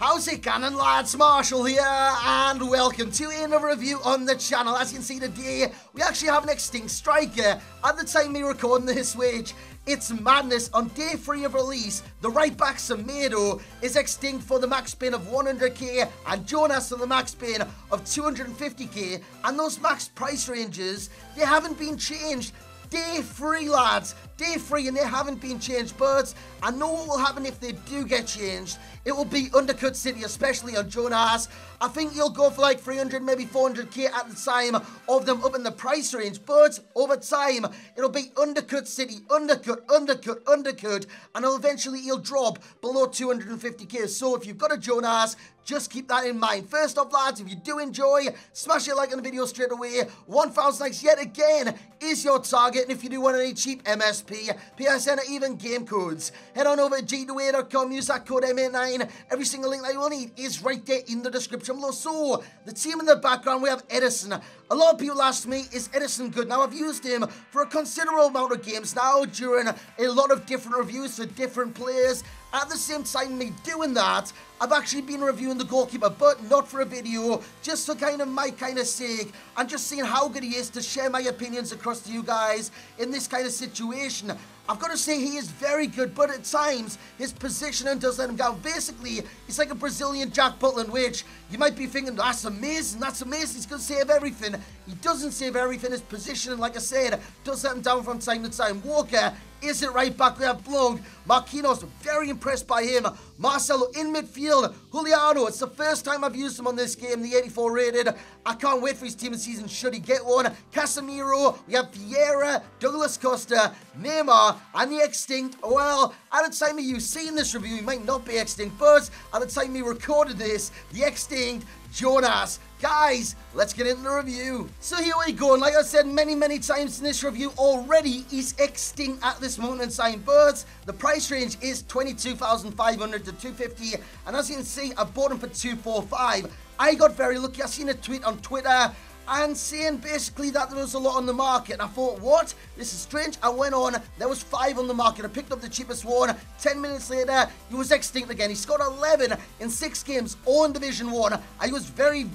How's it going, lads? Marshall here, and welcome to another review on the channel. As you can see today, we actually have an extinct striker at the time we recording this, which it's madness. On day 3 of release, the right back Semedo is extinct for the max spin of 100k, and Jonas for the max spin of 250k, and those max price ranges, they haven't been changed. Day 3, lads. Day 3, and they haven't been changed, but I know what will happen if they do get changed. It will be undercut city, especially on Jonas. I think you'll go for like 300, maybe 400k at the time of them up in the price range, but over time, it'll be undercut city, undercut, and eventually he'll drop below 250k. So if you've got a Jonas, just keep that in mind. First off, lads, if you do enjoy, smash a like on the video straight away. 1,000 likes yet again is your target. And if you do want any cheap MSP, PSN, or even game codes, head on over to g2a.com, use that code M89. Every single link that you will need is right there in the description below. So, the team in the background, we have Edison. A lot of people ask me, is Edison good? Now, I've used him for a considerable amount of games now during a lot of different reviews for different players. At the same time, me doing that, I've actually been reviewing the goalkeeper, but not for a video, just for kind of my kind of sake, and just seeing how good he is to share my opinions across to you guys in this kind of situation. I've got to say he is very good, but at times his positioning does let him down. Basically, he's like a Brazilian Jack Butland, which you might be thinking, that's amazing, he's going to save everything. He doesn't save everything. His positioning, like I said, does let him down from time to time. Walker is it right back. We have Blanc, Marquinhos, very impressed by him. Marcelo in midfield, Juliano, it's the first time I've used him on this game, the 84 rated. I can't wait for his team of season should he get one. Casemiro, we have Vieira, Douglas Costa, Neymar, and the extinct, well, at the time of you seeing this review, he might not be extinct, but at the time we recorded this, the extinct Jonas. Guys, let's get into the review. So here we go, and like I said many times in this review already, he's extinct at this moment in time, but the price range is 22,500 to 250, and as you can see, I bought him for 245. I got very lucky. I seen a tweet on Twitter and saying basically that there was a lot on the market, and I thought, what? This is strange. I went on, there was 5 on the market. I picked up the cheapest one. 10 minutes later, he was extinct again. He scored 11 in 6 games, all in Division 1. I was very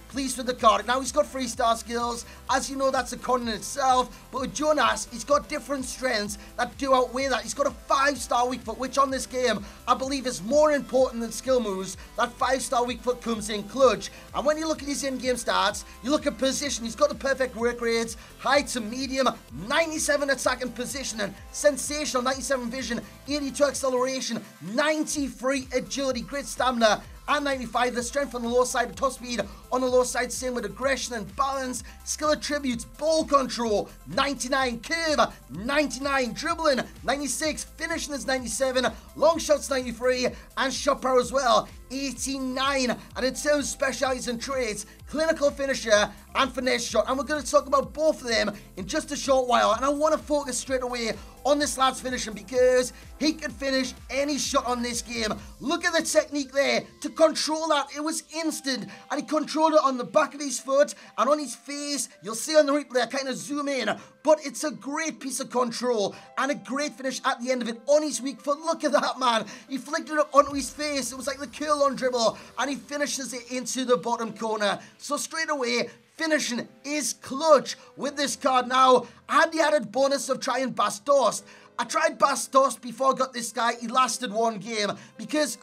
pleased with the card. Now, he's got 3-star skills. As you know, that's a con in itself, but with Jonas, he's got different strengths that do outweigh that. He's got a 5-star weak foot, which on this game, I believe is more important than skill moves. That 5-star weak foot comes in clutch, and when you look at his in-game stats, you look at position, he's got the perfect work rates, high to medium, 97 attacking positioning, sensational 97 vision, 82 acceleration, 93 agility, great stamina, and 95 the strength on the low side, top speed on the low side, same with aggression and balance, skill attributes, ball control, 99, curve, 99, dribbling, 96, finishing is 97, long shots 93, and shot power as well, 89, and in terms of specialities and traits, clinical finisher and finesse shot, and we're going to talk about both of them in just a short while, and I want to focus straight away on this lad's finishing because he could finish any shot on this game. Look at the technique there to control that. It was instant, and he controlled it on the back of his foot and on his face. You'll see on the replay, I kind of zoom in, but it's a great piece of control and a great finish at the end of it on his weak foot. Look at that, man. He flicked it up onto his face. It was like the curl on dribble, and he finishes it into the bottom corner. So straight away, finishing is clutch with this card. Now, I had the added bonus of trying Bastos. I tried Bastos before I got this guy. He lasted 1 game because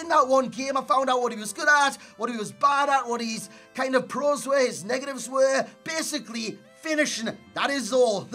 in that 1 game, I found out what he was good at, what he was bad at, what his kind of pros were, his negatives were. Basically, finishing, that is all.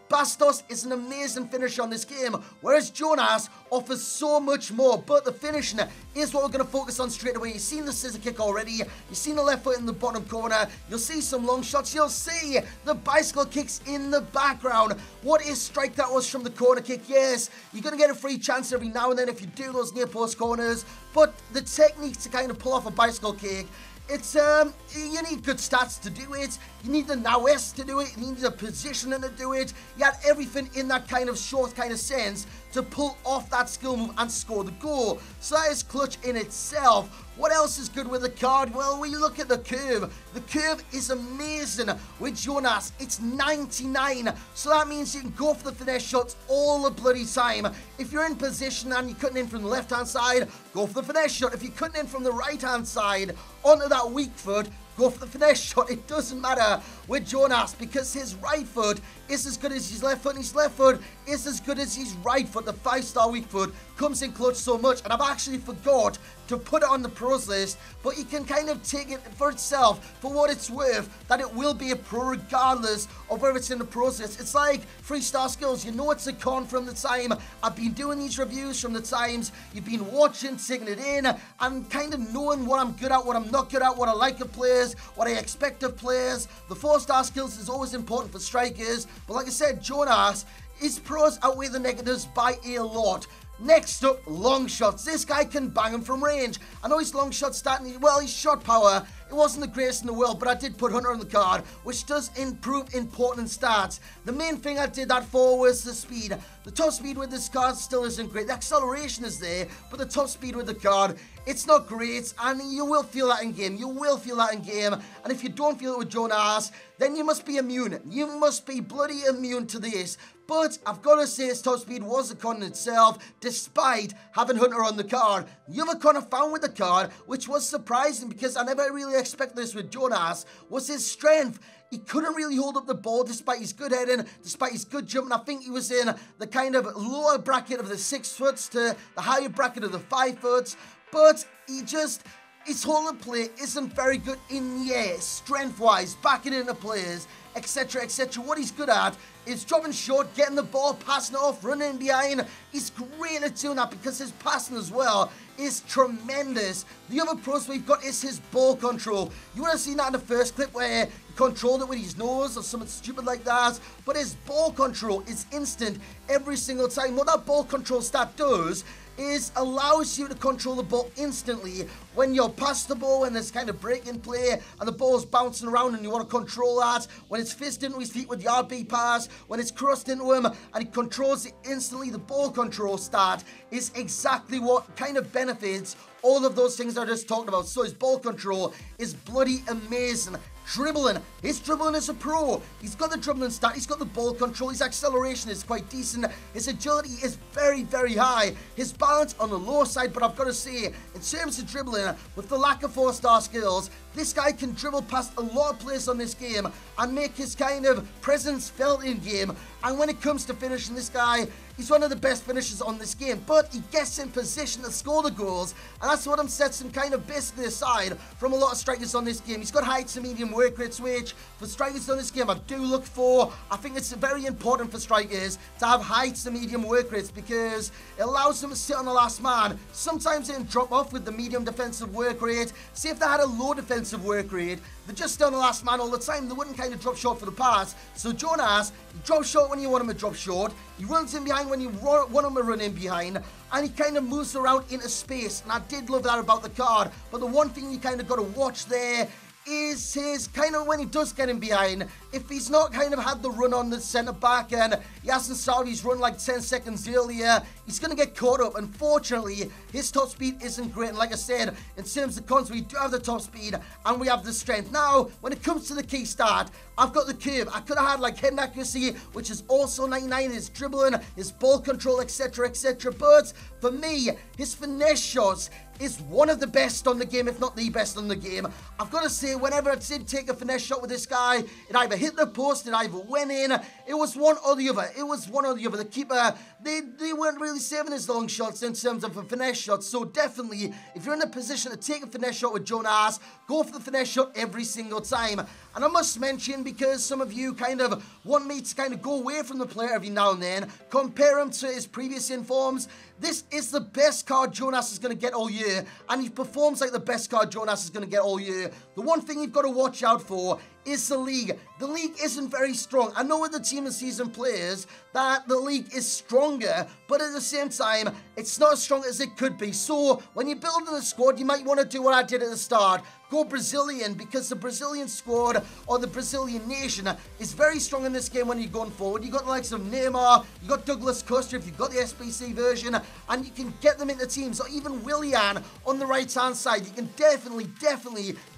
Bastos is an amazing finisher on this game, whereas Jonas offers so much more, but the finishing is what we're going to focus on straight away. You've seen the scissor kick already, you've seen the left foot in the bottom corner, you'll see some long shots, you'll see the bicycle kicks in the background. What a strike that was from the corner kick. Yes, you're going to get a free chance every now and then if you do those near post corners, but the technique to kind of pull off a bicycle kick, it's, you need good stats to do it, you need the nous to do it, you need the positioning to do it, you had everything in that kind of short kind of sense to pull off that skill move and score the goal. So that is clutch in itself. What else is good with the card? Well, we look at the curve. The curve is amazing with Jonas. It's 99. So that means you can go for the finesse shots all the bloody time. If you're in position and you're cutting in from the left-hand side, go for the finesse shot. If you're cutting in from the right-hand side onto that weak foot, go for the finesse shot. It doesn't matter with Jonas because his right foot is as good as his left foot, and his left foot is as good as his right foot. The 5-star weak foot comes in clutch so much, and I've actually forgot to put it on the pros list, but you can kind of take it for itself for what it's worth, that it will be a pro regardless of whether it's in the pros list. It's like 3-star skills. You know it's a con from the time I've been doing these reviews, from the times you've been watching, taking it in, and kind of knowing what I'm good at, what I'm not good at, what I like of players, what I expect of players. The 4-star skills is always important for strikers, but like I said, Jonas, his pros outweigh the negatives by a lot. Next up, long shots. This guy can bang him from range. I know his long shot starting, well, his shot power, it wasn't the greatest in the world, but I did put Hunter on the card, which does improve important stats. The main thing I did that for was the speed. The top speed with this card still isn't great. The acceleration is there, but the top speed with the card, it's not great, and you will feel that in game. You will feel that in game, and if you don't feel it with Jonas, then you must be immune. You must be bloody immune to this. But I've got to say his top speed was a con in itself, despite having Hunter on the card. The other con I found with the card, which was surprising because I never really expected this with Jonas, was his strength. He couldn't really hold up the ball despite his good heading, despite his good jumping. I think he was in the kind of lower bracket of the 6 foots to the higher bracket of the 5 foots. But he just, his whole of play isn't very good in the air, strength-wise, backing into players, etc, etc. What he's good at is dropping short, getting the ball, passing it off, running behind. He's great at doing that because his passing as well is tremendous. The other pros we've got is his ball control. You would have seen that in the first clip where he controlled it with his nose or something stupid like that, but his ball control is instant every single time. What that ball control stat does is allows you to control the ball instantly when you're past the ball, when there's kind of break in play and the ball's bouncing around and you want to control that, when it's fizzed into his feet with the RB pass, when it's crossed into him and he controls it instantly. The ball control stat is exactly what kind of benefits all of those things I just talked about. So his ball control is bloody amazing. Dribbling. His dribbling is a pro. He's got the dribbling stat. He's got the ball control. His acceleration is quite decent. His agility is very, very high. His balance on the low side, but I've got to say, in terms of dribbling, with the lack of 4-star skills, this guy can dribble past a lot of players on this game and make his kind of presence felt in game. And when it comes to finishing, this guy, he's one of the best finishers on this game, but he gets in position to score the goals, and that's what sets him kind of basically aside from a lot of strikers on this game. He's got high to medium work rates, which for strikers on this game I do look for. I think it's very important for strikers to have high to medium work rates because it allows them to sit on the last man. Sometimes they can drop off with the medium defensive work rate. See, if they had a low defensive work rate, they're just stay on the last man all the time. They wouldn't kind of drop short for the pass. So Jonas, he drops short when you want him to drop short. He runs in behind when you want him to run in behind. And he kind of moves around into space. And I did love that about the card. But the one thing you kind of got to watch there is his kind of when he does get in behind, if he's not kind of had the run on the centre back and he hasn't started his run like 10 seconds earlier, he's going to get caught up. Unfortunately, his top speed isn't great. And like I said, in terms of cons, we do have the top speed and we have the strength. Now, when it comes to the key stat, I've got the curve. I could have had like head and accuracy, which is also 99, his dribbling, his ball control, etc, etc. But for me, his finesse shots is one of the best on the game, if not the best on the game. I've got to say, whenever I did take a finesse shot with this guy, it either hit the post, it either went in. It was one or the other. It was one or the other. The keeper, they weren't really saving his long shots in terms of a finesse shot. So definitely, if you're in a position to take a finesse shot with Jonas, go for the finesse shot every single time. And I must mention, because some of you kind of want me to kind of go away from the player every now and then, compare him to his previous informs, this is the best card Jonas is going to get all year, and he performs like the best card Jonas is going to get all year. The one thing you've got to watch out for is the league. The league isn't very strong. I know with the team of season players that the league is stronger, but at the same time, it's not as strong as it could be. So when you're building a squad, you might want to do what I did at the start. Go Brazilian, because the Brazilian squad or the Brazilian nation is very strong in this game when you're going forward. You got the likes of Neymar, you got Douglas Costa if you've got the SBC version, and you can get them into teams, or even Willian on the right-hand side. You can definitely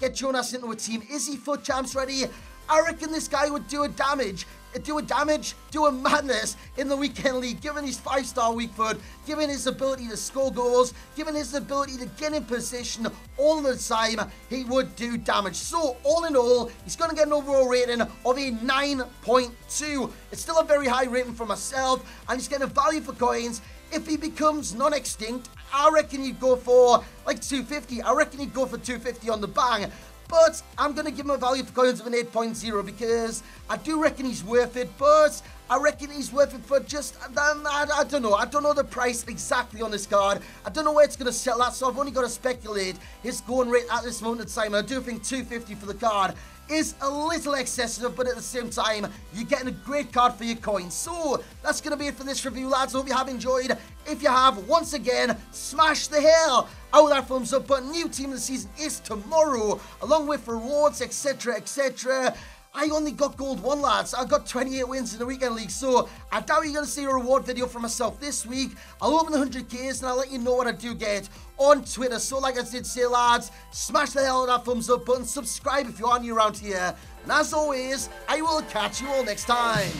get Jonas into a team. Is he foot champs ready? I reckon this guy would do a madness in the weekend league, given his 5-star weak foot, given his ability to score goals, given his ability to get in position all the time. He would do damage. So all in all, he's going to get an overall rating of a 9.2. It's still a very high rating for myself, and he's getting a value for coins. If he becomes non-extinct, I reckon you'd go for like 250. I reckon you'd go for 250 on the bang. But I'm going to give him a value for coins of an 8.0 because I do reckon he's worth it. But I reckon he's worth it for just, I don't know. I don't know the price exactly on this card. I don't know where it's going to sell at, so I've only got to speculate his going rate at this moment in time. I do think 250 for the card is a little excessive, but at the same time, you're getting a great card for your coins. So that's going to be it for this review, lads. I hope you have enjoyed. If you have, once again, smash the hell out of that thumbs up button. New team of the season is tomorrow, along with rewards, etc, etc. I only got gold 1, lads. I got 28 wins in the weekend league, so I doubt you're going to see a reward video from myself this week. I'll open the 100Ks and I'll let you know what I do get on Twitter. So like I did say, lads, smash the hell out of that thumbs up button, subscribe if you are new around here, and as always, I will catch you all next time.